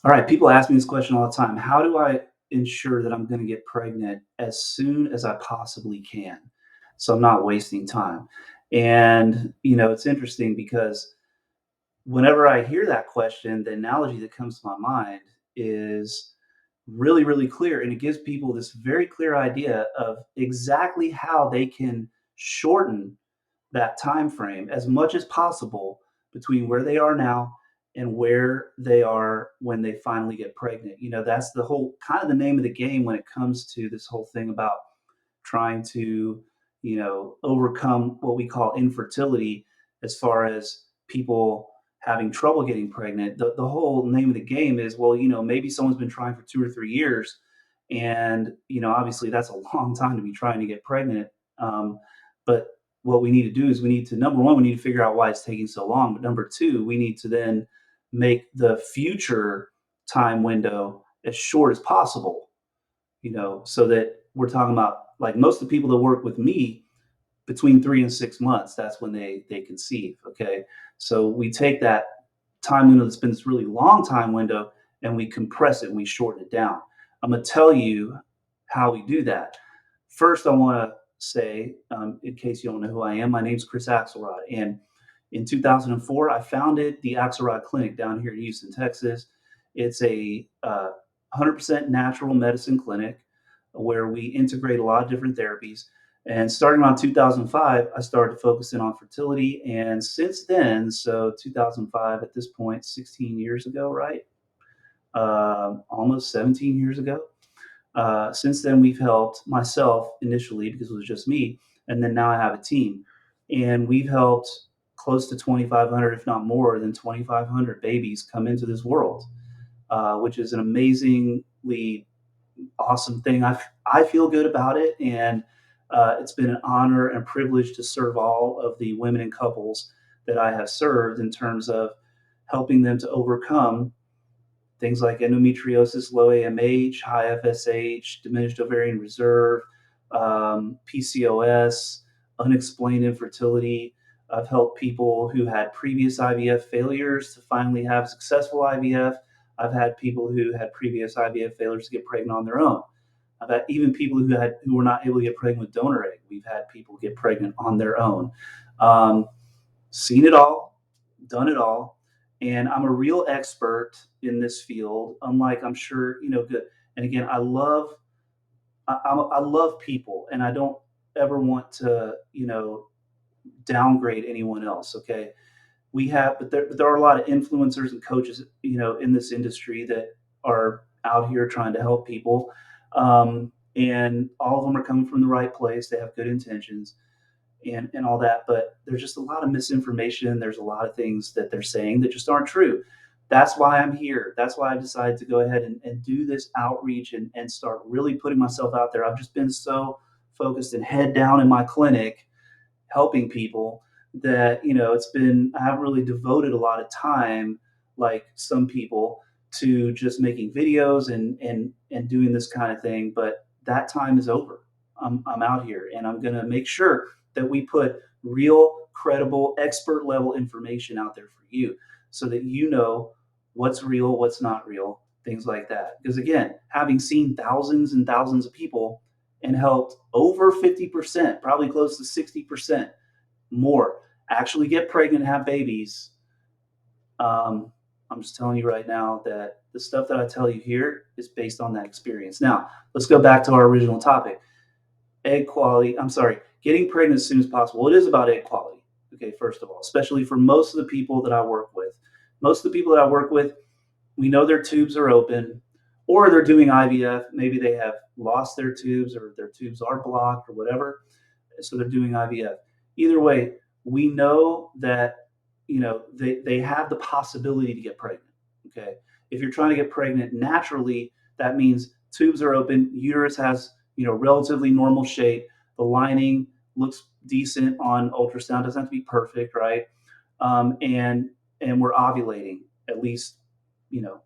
All right, people ask me this question all the time. How do I ensure that I'm going to get pregnant as soon as I possibly can? So I'm not wasting time. And, it's interesting because whenever I hear that question, the analogy that comes to my mind is really, really clear. And it gives people this very clear idea of exactly how they can shorten that time frame as much as possible between where they are now and where they are when they finally get pregnant. That's the whole kind of the name of the game when it comes to this whole thing about trying to, overcome what we call infertility as far as people having trouble getting pregnant. The whole name of the game is, well, maybe someone's been trying for 2 or 3 years. And, obviously that's a long time to be trying to get pregnant. But what we need to do is we need to, number one, we need to figure out why it's taking so long. But number two, we need to then make the future time window as short as possible, so that we're talking about like most of the people that work with me between 3 and 6 months, that's when they conceive. Okay. So we take that time window that's been this really long time window and we compress it and we shorten it down. I'm going to tell you how we do that. First, I want to say, in case you don't know who I am, my name's Chris Axelrod. And in 2004, I founded the Axelrod Clinic down here in Houston, Texas. It's a 100% natural medicine clinic where we integrate a lot of different therapies. And starting around 2005, I started focusing on fertility. And since then, so 2005 at this point, 16 years ago, right? Almost 17 years ago. Since then, we've helped myself initially because it was just me. And then now I have a team. And we've helped close to 2,500, if not more than 2,500 babies come into this world, which is an amazingly awesome thing. I feel good about it, and it's been an honor and privilege to serve all of the women and couples that I have served in terms of helping them to overcome things like endometriosis, low AMH, high FSH, diminished ovarian reserve, PCOS, unexplained infertility. I've helped people who had previous IVF failures to finally have successful IVF. I've had people who had previous IVF failures to get pregnant on their own. I've had even people who were not able to get pregnant with donor egg. We've had people get pregnant on their own. Um, Seen it all, done it all, and I'm a real expert in this field. Unlike I'm sure good. And again, I love people, and I don't ever want to downgrade anyone else. Okay, but there are a lot of influencers and coaches in this industry that are out here trying to help people, and all of them are coming from the right place. They have good intentions and all that, but there's just a lot of misinformation. There's a lot of things that they're saying that just aren't true. That's why I'm here. That's why I decided to go ahead and do this outreach and start really putting myself out there. I've just been so focused and head down in my clinic helping people that I haven't really devoted a lot of time like some people to just making videos and doing this kind of thing. But that time is over. I'm out here and I'm going to make sure that we put real credible expert level information out there for you so that you know what's real, what's not real, things like that. Because again, having seen thousands and thousands of people and helped over 50%, probably close to 60% more actually get pregnant and have babies. I'm just telling you right now that the stuff that I tell you here is based on that experience. Now, let's go back to our original topic. Egg quality, I'm sorry, getting pregnant as soon as possible. It is about egg quality, okay, first of all, especially for most of the people that I work with. Most of the people that I work with, we know their tubes are open or they're doing IVF. Maybe they have lost their tubes or their tubes are blocked or whatever. So they're doing IVF. Either way, we know that they have the possibility to get pregnant. Okay. If you're trying to get pregnant naturally, that means tubes are open, uterus has relatively normal shape, the lining looks decent on ultrasound, doesn't have to be perfect, right? And we're ovulating at least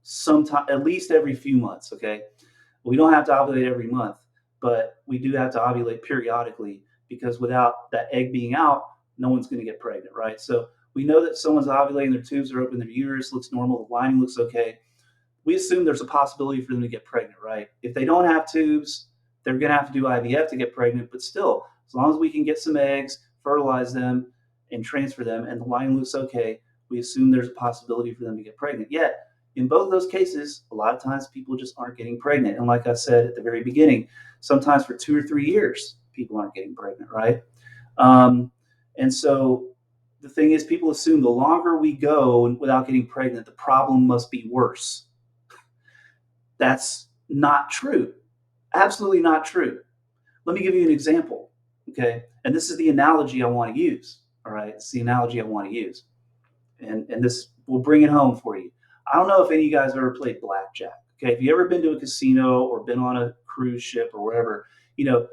sometime at least every few months. Okay, we don't have to ovulate every month, but we do have to ovulate periodically because without that egg being out, no one's going to get pregnant, right? So we know that someone's ovulating, their tubes are open, their uterus looks normal, the lining looks okay. we assume there's a possibility for them to get pregnant, right? If they don't have tubes, they're going to have to do IVF to get pregnant. But still, as long as we can get some eggs, fertilize them, and transfer them, and the line looks okay, we assume there's a possibility for them to get pregnant. Yet, in both those cases, a lot of times people just aren't getting pregnant. And like I said at the very beginning, sometimes for 2 or 3 years, people aren't getting pregnant, right? Um, and so the thing is, people assume the longer we go without getting pregnant, the problem must be worse. That's not true. Absolutely not true. Let me give you an example. Okay. And this is the analogy I want to use. All right. It's the analogy I want to use. And this will bring it home for you. I don't know if any of you guys have ever played blackjack. Okay. If you ever been to a casino or been on a cruise ship or wherever, you know,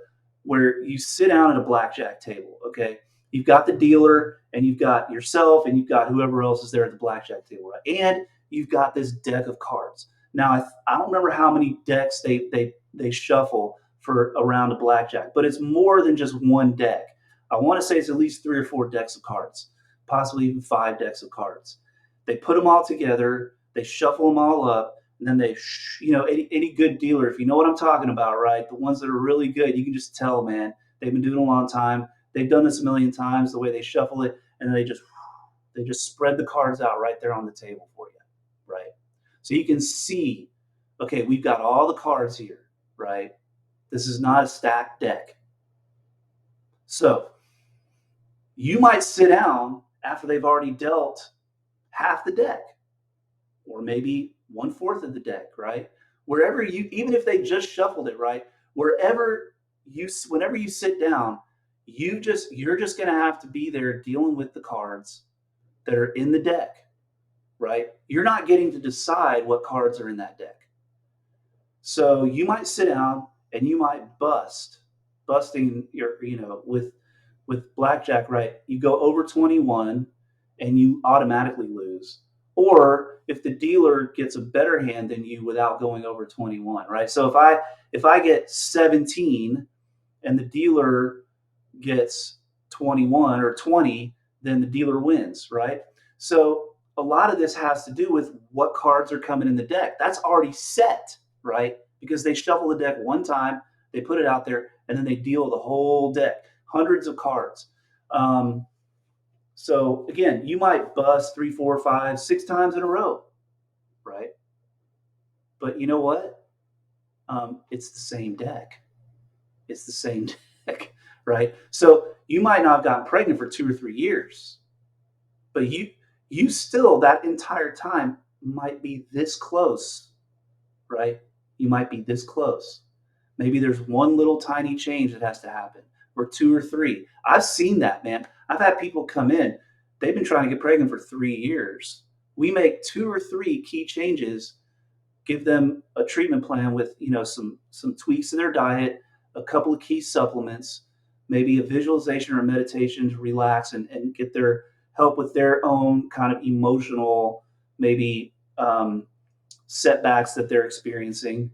where you sit down at a blackjack table. Okay. You've got the dealer and you've got yourself and you've got whoever else is there at the blackjack table, right? And you've got this deck of cards. Now, I don't remember how many decks they shuffle for a round of blackjack, but it's more than just one deck. I want to say it's at least 3 or 4 decks of cards, possibly even 5 decks of cards. They put them all together, they shuffle them all up, and then any good dealer, if you know what I'm talking about, right? The ones that are really good, you can just tell, man, they've been doing it a long time. They've done this a million times. The way they shuffle it, and then they just spread the cards out right there on the table for you, right? So you can see, okay, we've got all the cards here, right? This is not a stacked deck. So you might sit down after they've already dealt half the deck, or maybe 1/4 of the deck, right? Wherever you, even if they just shuffled it, right? Whenever you sit down, you're just going to have to be there dealing with the cards that are in the deck, right? You're not getting to decide what cards are in that deck. So you might sit down and you might busting with blackjack, right? You go over 21 and you automatically lose. Or if the dealer gets a better hand than you without going over 21, right? So if I get 17 and the dealer gets 21 or 20, then the dealer wins, right? So a lot of this has to do with what cards are coming in the deck. That's already set, right? Because they shuffle the deck one time, they put it out there, and then they deal the whole deck, hundreds of cards. So again, you might bust 3, 4, 5, 6 times in a row, right? But you know what? It's the same deck. It's the same deck, right? So you might not have gotten pregnant for 2 or 3 years, but you still that entire time might be this close, right? You might be this close. Maybe there's one little tiny change that has to happen, or 2 or 3. I've seen that, man. I've had people come in, they've been trying to get pregnant for 3 years. We make 2 or 3 key changes, give them a treatment plan with some tweaks to their diet, a couple of key supplements, maybe a visualization or meditation to relax and get their help with their own kind of emotional maybe setbacks that they're experiencing,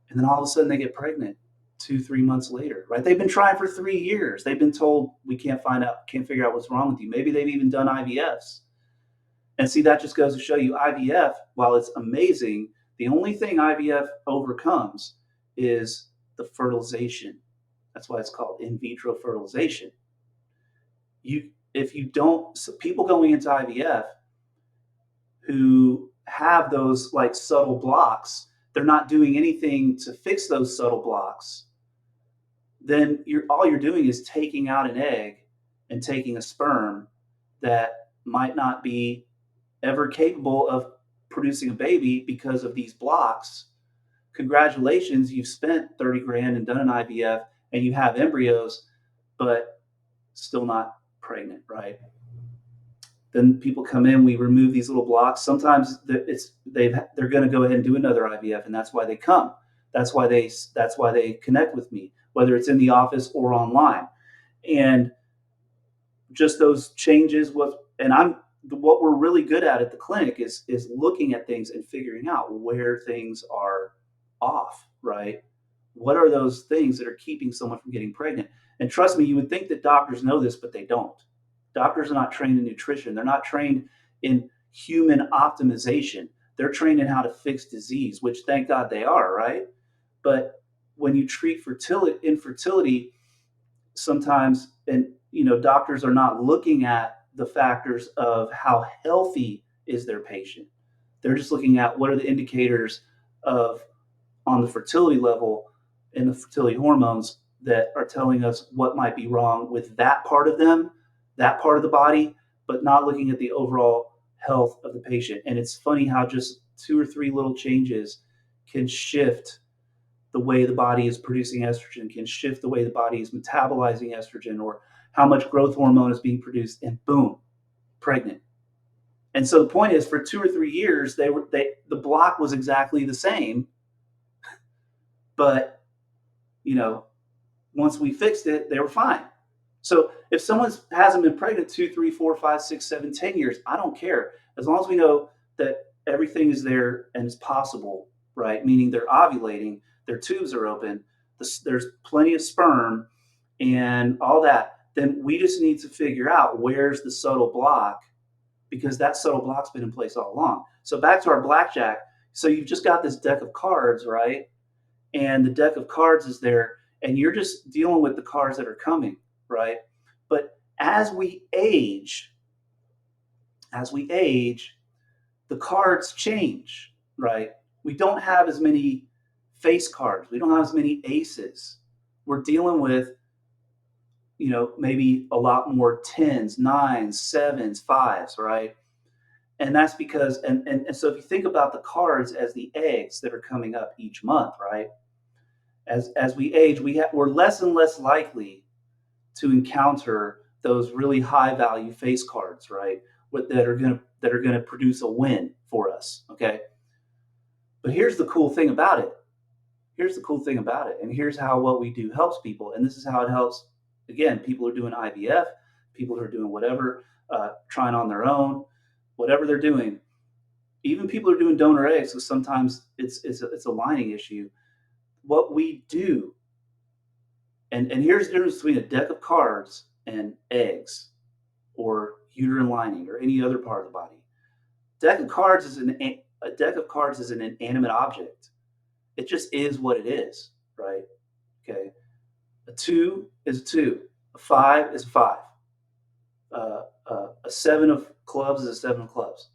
and then all of a sudden they get pregnant 2, 3 months later, right? They've been trying for 3 years. They've been told we can't figure out what's wrong with you. Maybe they've even done IVFs. And see, that just goes to show you IVF, while it's amazing, the only thing IVF overcomes is the fertilization. That's why it's called in vitro fertilization. If you don't, so people going into IVF who have those like subtle blocks, they're not doing anything to fix those subtle blocks, then all you're doing is taking out an egg and taking a sperm that might not be ever capable of producing a baby because of these blocks. Congratulations, you've spent 30 grand and done an IVF and you have embryos, but still not pregnant, right? Then people come in, we remove these little blocks. Sometimes they're going to go ahead and do another IVF, and that's why they come. That's why they connect with me, whether it's in the office or online. And just those changes what we're really good at the clinic is looking at things and figuring out where things are off, right? What are those things that are keeping someone from getting pregnant? And trust me, you would think that doctors know this, but they don't. Doctors are not trained in nutrition. They're not trained in human optimization. They're trained in how to fix disease, which thank God they are, right? But when you treat infertility, sometimes, and doctors are not looking at the factors of how healthy is their patient. They're just looking at what are the indicators of on the fertility level and the fertility hormones that are telling us what might be wrong with that part of them, that part of the body, but not looking at the overall health of the patient. And it's funny how just two or three little changes can shift the way the body is producing estrogen, can shift the way the body is metabolizing estrogen, or how much growth hormone is being produced, and boom, pregnant. And so the point is, for 2 or 3 years, the block was exactly the same, but you know, once we fixed it, they were fine. So if someone hasn't been pregnant 2, 3, 4, 5, 6, 7, 10 years, I don't care. As long as we know that everything is there and it's possible, right? Meaning they're ovulating, their tubes are open, there's plenty of sperm and all that, then we just need to figure out where's the subtle block, because that subtle block's been in place all along. So back to our blackjack. So you've just got this deck of cards, right? And the deck of cards is there, and you're just dealing with the cards that are coming, right? But as we age, the cards change, right? We don't have as many face cards. We don't have as many aces. We're dealing with, maybe a lot more tens, nines, sevens, fives, right? And that's because, and so if you think about the cards as the eggs that are coming up each month, right? As we age, we're less and less likely to encounter those really high value face cards, right? That are gonna produce a win for us. Okay. But here's the cool thing about it. Here's the cool thing about it. And here's how what we do helps people. And this is how it helps. Again, people are doing IVF, people who are doing whatever, trying on their own, whatever they're doing. Even people who are doing donor eggs, so sometimes it's a lining issue. What we do, and here's the difference between a deck of cards and eggs or uterine lining or any other part of the body. A deck of cards is an inanimate object. It just is what it is, right? Okay. A two is a two. A five is a five. A seven of clubs is a seven of clubs.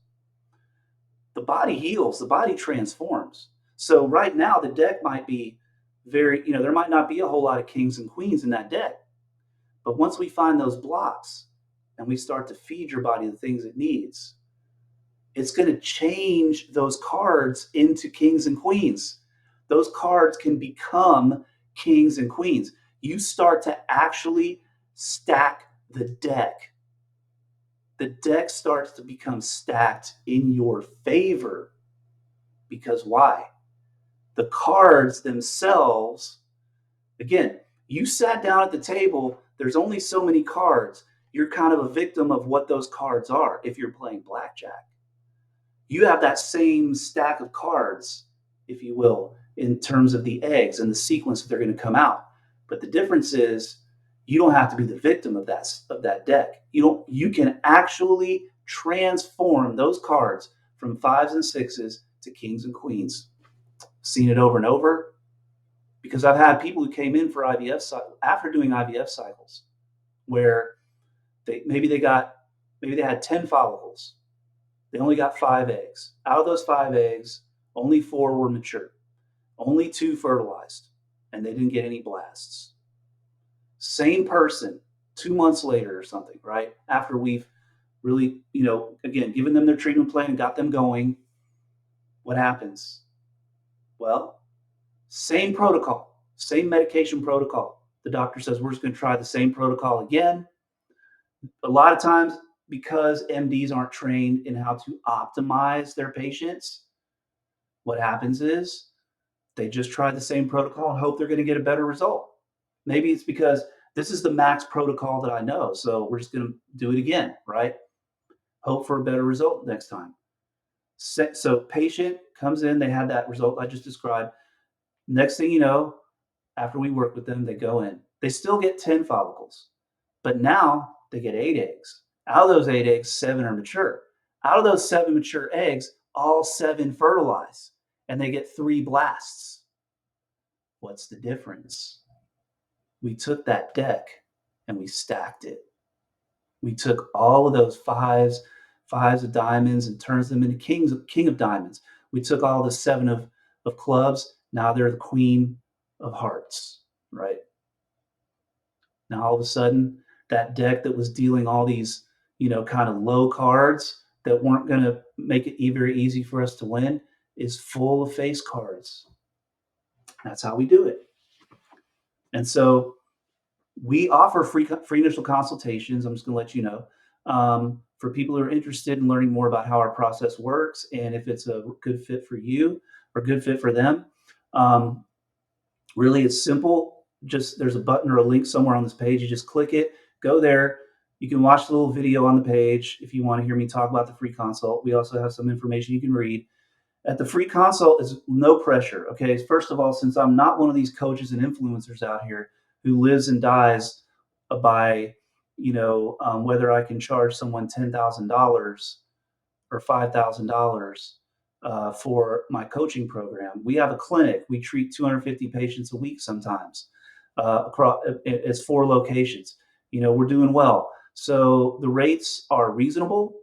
The body heals. The body transforms. So right now the deck might be there might not be a whole lot of kings and queens in that deck. But once we find those blocks and we start to feed your body the things it needs, it's going to change those cards into kings and queens. Those cards can become kings and queens. You start to actually stack the deck. The deck starts to become stacked in your favor. Because why? The cards themselves, again, you sat down at the table, there's only so many cards. You're kind of a victim of what those cards are if you're playing blackjack. You have that same stack of cards, if you will, in terms of the eggs and the sequence that they're going to come out. But the difference is you don't have to be the victim of that deck. You can actually transform those cards from fives and sixes to kings and queens. Seen it over and over, because I've had people who came in for IVF after doing IVF cycles where maybe they had 10 follicles. They only got 5 eggs. Out of those 5 eggs, only 4 were mature. Only 2 fertilized, and they didn't get any blasts. Same person 2 months later or something, right? After we've really, again, given them their treatment plan and got them going, what happens? Well, same protocol, same medication protocol. The doctor says we're just going to try the same protocol again. A lot of times, because MDs aren't trained in how to optimize their patients, what happens is they just try the same protocol and hope they're going to get a better result. Maybe it's because this is the max protocol that I know, so we're just going to do it again, right? Hope for a better result next time. So patient comes in, they had that result I just described. Next thing you know, after we work with them, they go in. They still get 10 follicles, but now they get 8 eggs. Out of those 8 eggs, 7 are mature. Out of those 7 mature eggs, all 7 fertilize and they get 3 blasts. What's the difference? We took that deck and we stacked it. We took all of those fives of diamonds and turns them into king of diamonds. We took all the 7 of clubs. Now they're the queen of hearts, right? Now all of a sudden, that deck that was dealing all these, kind of low cards that weren't going to make it very easy for us to win is full of face cards. That's how we do it. And so we offer free initial consultations. I'm just going to let you know, for people who are interested in learning more about how our process works and if it's a good fit for you or good fit for them. Um, Really, it's simple. Just there's a button or a link somewhere on this page. You just click it, go there. You can watch the little video on the page if you want to hear me talk about the free consult. We also have some information you can read. At the free consult is no pressure. Okay, first of all, since I'm not one of these coaches and influencers out here who lives and dies by, whether I can charge someone $10,000 or $5,000 for my coaching program. We have a clinic. We treat 250 patients a week sometimes. Across it's 4 locations. We're doing well. So the rates are reasonable,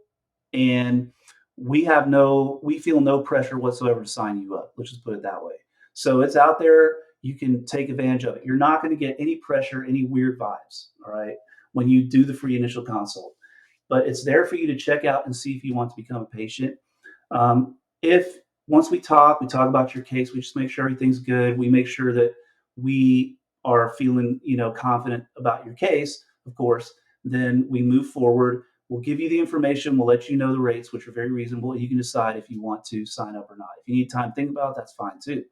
and we feel no pressure whatsoever to sign you up. Let's just put it that way. So it's out there. You can take advantage of it. You're not going to get any pressure, any weird vibes. All right, when you do the free initial consult, but it's there for you to check out and see if you want to become a patient. If once we talk about your case, we just make sure everything's good. We make sure that we are feeling, confident about your case, of course. Then we move forward. We'll give you the information. We'll let you know the rates, which are very reasonable. You can decide if you want to sign up or not. If you need time to think about it, that's fine too.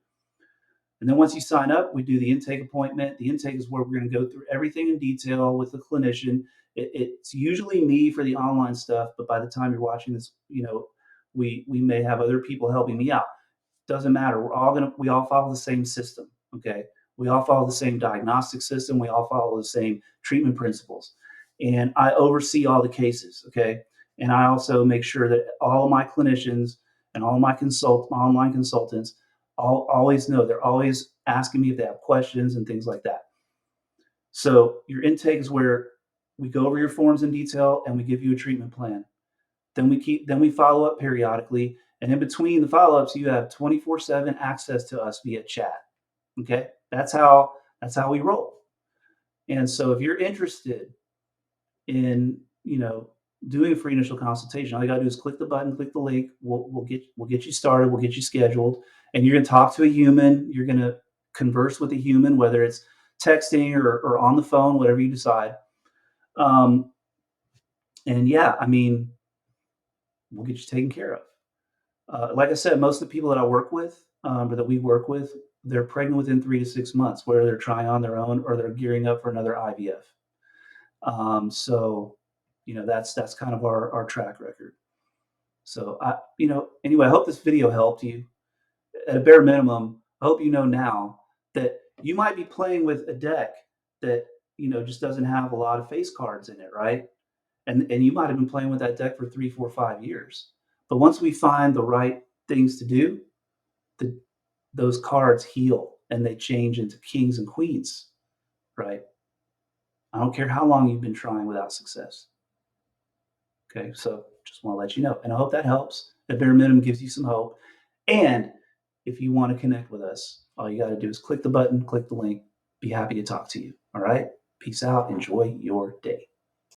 And then once you sign up, we do the intake appointment. The intake is where we're going to go through everything in detail with the clinician. It's usually me for the online stuff, but by the time you're watching this, we may have other people helping me out. Doesn't matter. We all follow the same system. Okay. We all follow the same diagnostic system. We all follow the same treatment principles. And I oversee all the cases. Okay. And I also make sure that all of my clinicians and all my online consultants always know, they're always asking me if they have questions and things like that. So your intake is where we go over your forms in detail and we give you a treatment plan. Then we follow up periodically, and in between the follow-ups, you have 24/7 access to us via chat. Okay, that's how we roll. And so, if you're interested in doing a free initial consultation, all you got to do is click the button, click the link. We'll get you started. We'll get you scheduled, and you're going to talk to a human. You're going to converse with a human, whether it's texting or on the phone, whatever you decide. Um, and yeah, I mean, we'll get you taken care of. Like I said, most of the people that I work with, or that we work with, they're pregnant within 3 to 6 months, whether they're trying on their own or they're gearing up for another IVF. So, that's kind of our track record. So anyway, I hope this video helped you. At a bare minimum, I hope you know now that you might be playing with a deck that just doesn't have a lot of face cards in it, right? And you might have been playing with that deck for 3, 4, 5 years. But once we find the right things to do, the, those cards heal and they change into kings and queens, right? I don't care how long you've been trying without success. Okay, so just want to let you know. And I hope that helps. At bare minimum, gives you some hope. And if you want to connect with us, all you got to do is click the button, click the link. Be happy to talk to you. All right? Peace out. Enjoy your day.